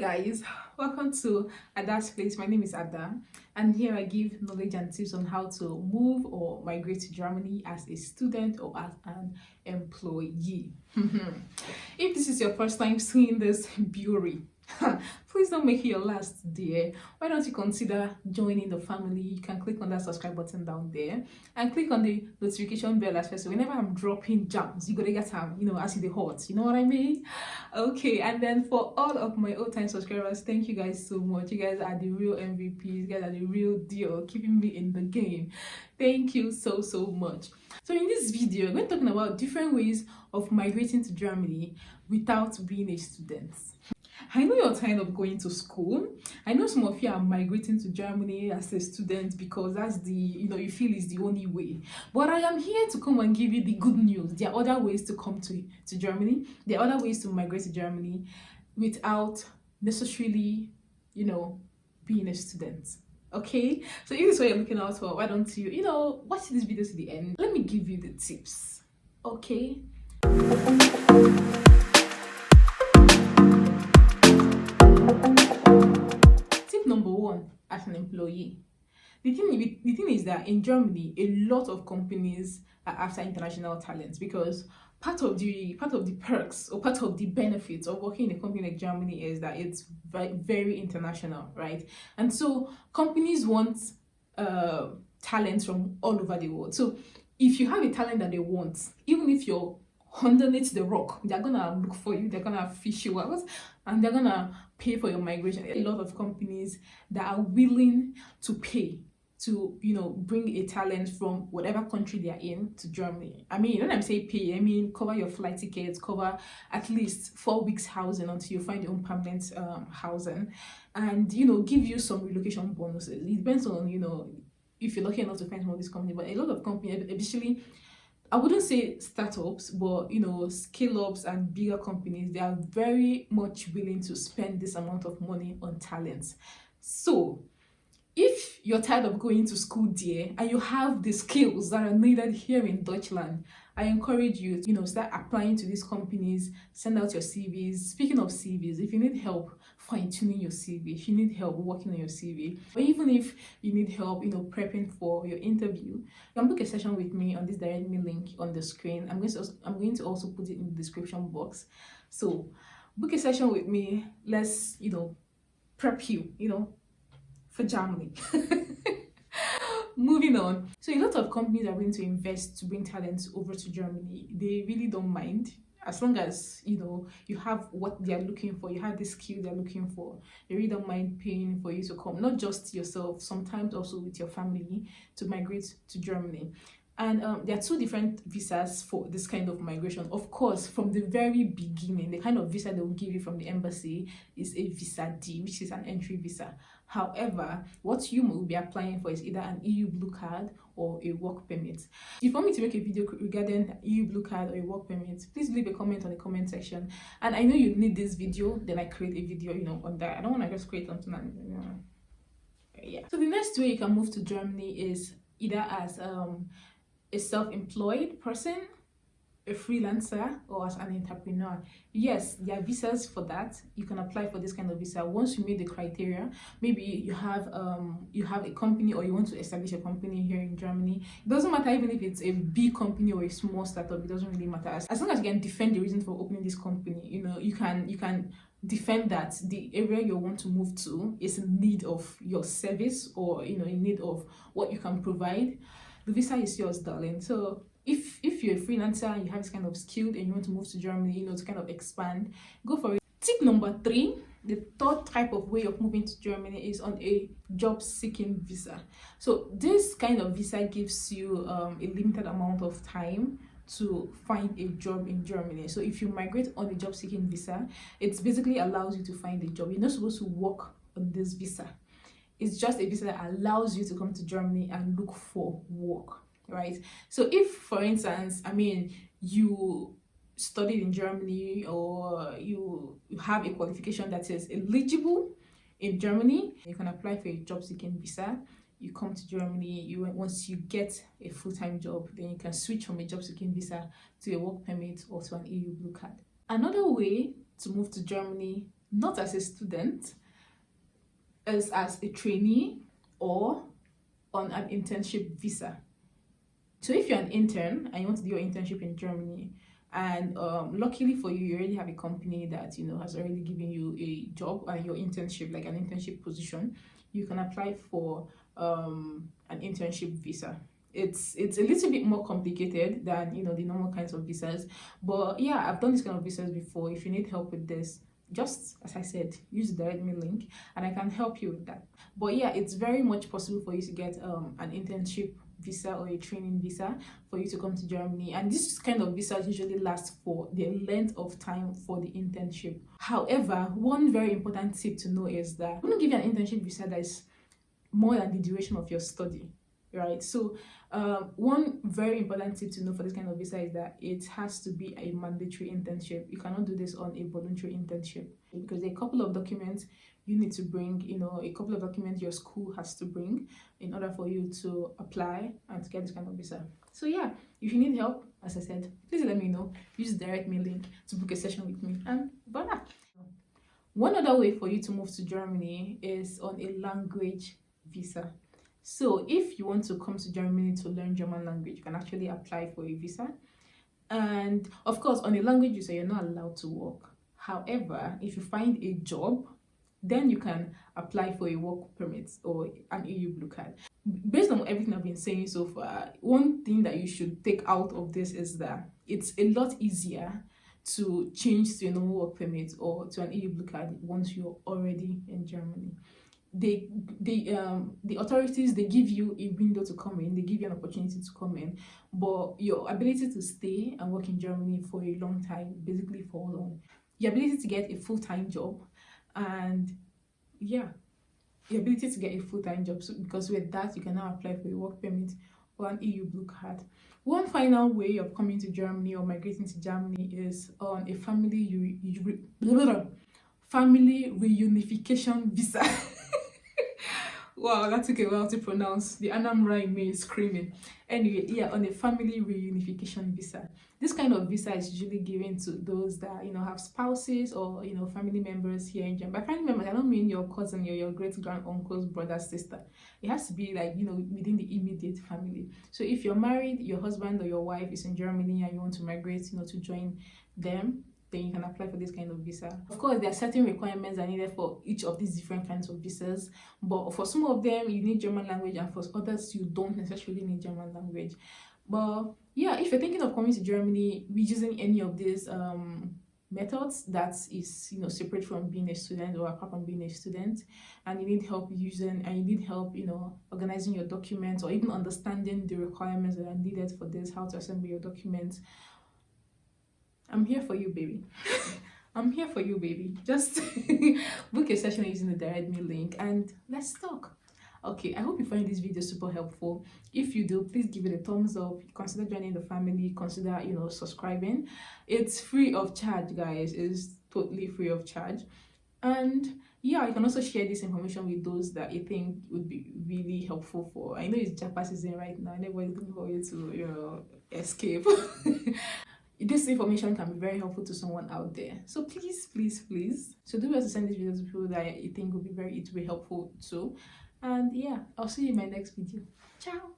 guys, welcome to Ada's Place. My name is Ada, and here I give knowledge and tips on how to move or migrate to Germany as a student or as an employee. If this is your first time seeing this beauty, please don't make it your last, dear. Why don't you consider joining the family? You can click on that subscribe button down there and click on the notification bell as well, so whenever I'm dropping jams, you gotta get them, as the hot, you know what I mean? Okay, and then for all of my old-time subscribers, thank you guys so much. You guys are the real MVPs. You guys are the real deal, keeping me in the game. Thank you so much. So in this video, we're talking about different ways of migrating to Germany without being a student. I know you're tired of going to school. I know some of you are migrating to Germany as a student because that's the, you feel is the only way. But I am here to come and give you the good news. There are other ways to come to Germany. There are other ways to migrate to Germany without necessarily, being a student. Okay? So if this is what you're looking out for, why don't you, watch this video to the end. Let me give you the tips. Okay? Number one, as an employee, the thing is that in Germany, a lot of companies are after international talents, because part of the perks or part of the benefits of working in a company like Germany is that it's very international, right? And so companies want talents from all over the world. So if you have a talent that they want, even if you're underneath the rock, they're gonna look for you, they're gonna fish you out, and they're gonna pay for your migration. A lot of companies that are willing to pay to bring a talent from whatever country they are in to Germany. I mean, when I say pay, I mean cover your flight tickets, cover at least 4 weeks housing until you find your own permanent housing, and give you some relocation bonuses. It depends on if you're lucky enough to find some of these companies, but a lot of companies, especially, I wouldn't say startups, but scale-ups and bigger companies, they are very much willing to spend this amount of money on talents. So if you're tired of going to school, dear, and you have the skills that are needed here in Deutschland, I encourage you to start applying to these companies, send out your CVs. Speaking of CVs, if you need help fine-tuning your CV, if you need help working on your CV, or even if you need help prepping for your interview, you can book a session with me on this direct me link on the screen. I'm going to also put it in the description box. So book a session with me. Let's prep you for Germany. Moving on. So a lot of companies are willing to invest to bring talents over to Germany. They really don't mind, as long as you have what they are looking for, you have the skill they're looking for. They really don't mind paying for you to come, not just yourself, sometimes also with your family, to migrate to Germany. And there are two different visas for this kind of migration. Of course, from the very beginning, the kind of visa they will give you from the embassy is a visa D, which is an entry visa. However, what you will be applying for is either an EU blue card or a work permit. If you want me to make a video regarding EU blue card or a work permit, please leave a comment on the comment section. And I know you need this video, then I create a video on that. I don't want to just create something and yeah. So the next way you can move to Germany is either as a self-employed person, a freelancer, or as an entrepreneur. Yes, there are visas for that. You can apply for this kind of visa once you meet the criteria. Maybe you have a company, or you want to establish a company here in Germany. It doesn't matter even if it's a big company or a small startup. It doesn't really matter, as long as you can defend the reason for opening this company. You can defend that the area you want to move to is in need of your service, or in need of what you can provide. The visa is yours, darling. So if you're a freelancer and you have this kind of skill and you want to move to Germany, to kind of expand, go for it. Tip number 3, the third type of way of moving to Germany is on a job-seeking visa. So this kind of visa gives you a limited amount of time to find a job in Germany. So if you migrate on a job-seeking visa, it basically allows you to find a job. You're not supposed to work on this visa. It's just a visa that allows you to come to Germany and look for work, right? So if, for instance, you studied in Germany, or you have a qualification that is eligible in Germany, you can apply for a job-seeking visa. You come to Germany, once you get a full-time job, then you can switch from a job-seeking visa to a work permit or to an EU blue card. Another way to move to Germany not as a student, as a trainee, or on an internship visa. So if you're an intern and you want to do your internship in Germany, and luckily for you, you already have a company that has already given you a job and your internship, like an internship position, you can apply for an internship visa. It's a little bit more complicated than the normal kinds of visas, but yeah, I've done this kind of visas before. If you need help with this, just as I said, use the direct mail link and I can help you with that. But yeah, it's very much possible for you to get an internship visa or a training visa for you to come to Germany, and this kind of visas usually last for the length of time for the internship. However, one very important tip to know is that I'm going to give you an internship visa that is more than the duration of your study, right? So one very important tip to know for this kind of visa is that it has to be a mandatory internship. You cannot do this on a voluntary internship, because there are a couple of documents you need to bring, a couple of documents your school has to bring in order for you to apply and to get this kind of visa. So yeah, if you need help, as I said, please let me know. Use the direct mail link to book a session with me, and voila. One other way for you to move to Germany is on a language visa. So if you want to come to Germany to learn German language, you can actually apply for a visa. And of course, on a language visa, you're not allowed to work. However, if you find a job, then you can apply for a work permit or an EU blue card. Based on everything I've been saying so far, one thing that you should take out of this is that it's a lot easier to change to a normal work permit or to an EU blue card once you're already in Germany. The authorities, they give you a window to come in, they give you an opportunity to come in, but your ability to stay and work in Germany for a long time, basically for long, your ability to get a full-time job, and yeah, the ability to get a full-time job. So because with that, you can now apply for a work permit or an EU blue card. One final way of coming to Germany or migrating to Germany is on a family reunification visa. Wow, that took a while to pronounce. The Anam rhyme is screaming. Anyway, yeah, on a family reunification visa. This kind of visa is usually given to those that have spouses or family members here in Germany. By family members, I don't mean your cousin or your great grand uncle's brother, sister. It has to be like within the immediate family. So if you're married, your husband or your wife is in Germany and you want to migrate, to join them, then you can apply for this kind of visa. Of course, there are certain requirements that are needed for each of these different kinds of visas, but for some of them you need German language, and for others you don't necessarily need German language. But yeah, if you're thinking of coming to Germany using any of these methods that is separate from being a student or apart from being a student, and you need help organizing your documents, or even understanding the requirements that are needed for this, how to assemble your documents, I'm here for you, baby. I'm here for you, baby. Just book a session using the direct mail link and let's talk. Okay, I hope you find this video super helpful. If you do, please give it a thumbs up. Consider joining the family. Consider subscribing. It's free of charge, guys. It's totally free of charge. And yeah, you can also share this information with those that you think would be really helpful for. I know it's Japa season right now, and everybody's looking for you to escape. This information can be very helpful to someone out there. So please, please, please. So do well to send this video to people that you think will be helpful too. And yeah, I'll see you in my next video. Ciao.